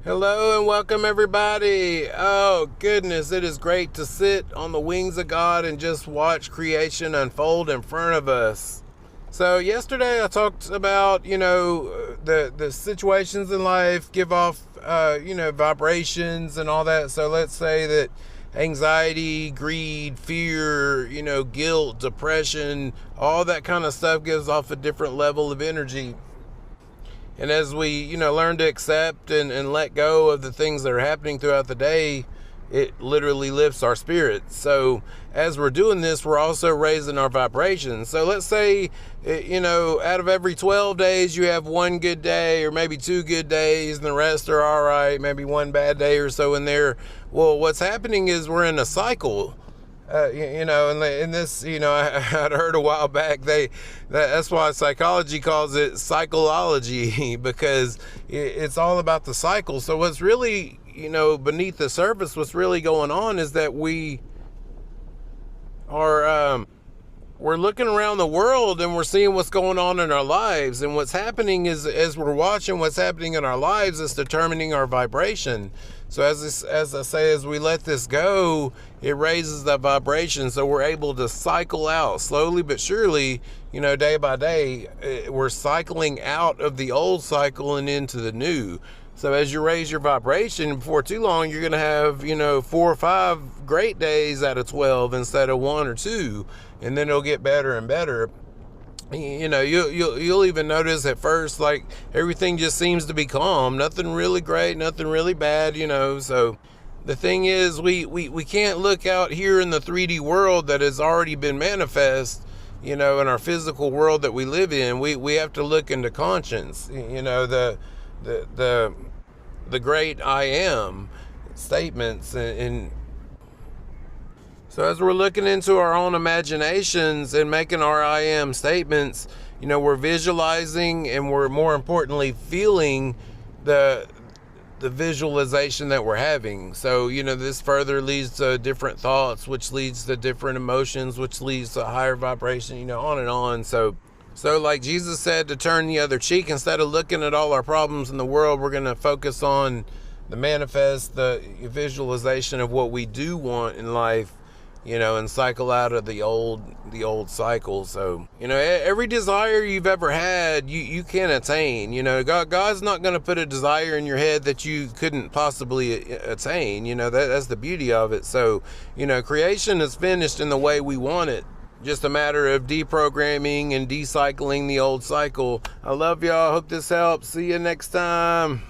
Hello and welcome everybody. Oh goodness, it is great to sit on the wings of God and just watch creation unfold in front of us. So yesterday I talked about, the situations in life give off, vibrations and all that. So let's say that anxiety, greed, fear, guilt, depression, all that kind of stuff gives off a different level of energy. And as we, learn to accept and let go of the things that are happening throughout the day, it literally lifts our spirits. So as we're doing this, we're also raising our vibrations. So let's say, out of every 12 days, you have one good day or maybe two good days and the rest are all right, maybe one bad day or so in there. Well, what's happening is we're in a cycle. And in this, I'd heard a while back that's why psychology calls it psychology because it's all about the cycle. So what's really, beneath the surface, what's really going on is that we are we're looking around the world and we're seeing what's going on in our lives, and what's happening is as we're watching what's happening in our lives, it's determining our vibration. So as I say, as we let this go, it raises the vibration, so we're able to cycle out slowly but surely, day by day. We're cycling out of the old cycle and into the new. So as you raise your vibration, before too long, you're going to have, 4 or 5 great days out of 12 instead of 1 or 2. And then it'll get better and better. You'll even notice at first, like, everything just seems to be calm. Nothing really great, nothing really bad, So the thing is, we can't look out here in the 3D world that has already been manifest, in our physical world that we live in. We have to look into conscience, the great I am statements. And so as we're looking into our own imaginations and making our I am statements, we're visualizing and we're more importantly feeling the visualization that we're having. So, this further leads to different thoughts, which leads to different emotions, which leads to a higher vibration, on and on. So like Jesus said, to turn the other cheek, instead of looking at all our problems in the world, we're going to focus on the manifest, the visualization of what we do want in life, and cycle out of the old cycle. So, every desire you've ever had, you can attain. God's not going to put a desire in your head that you couldn't possibly attain. That's the beauty of it. So, creation is finished in the way we want it. Just a matter of deprogramming and decycling the old cycle. I love y'all. Hope this helps. See you next time.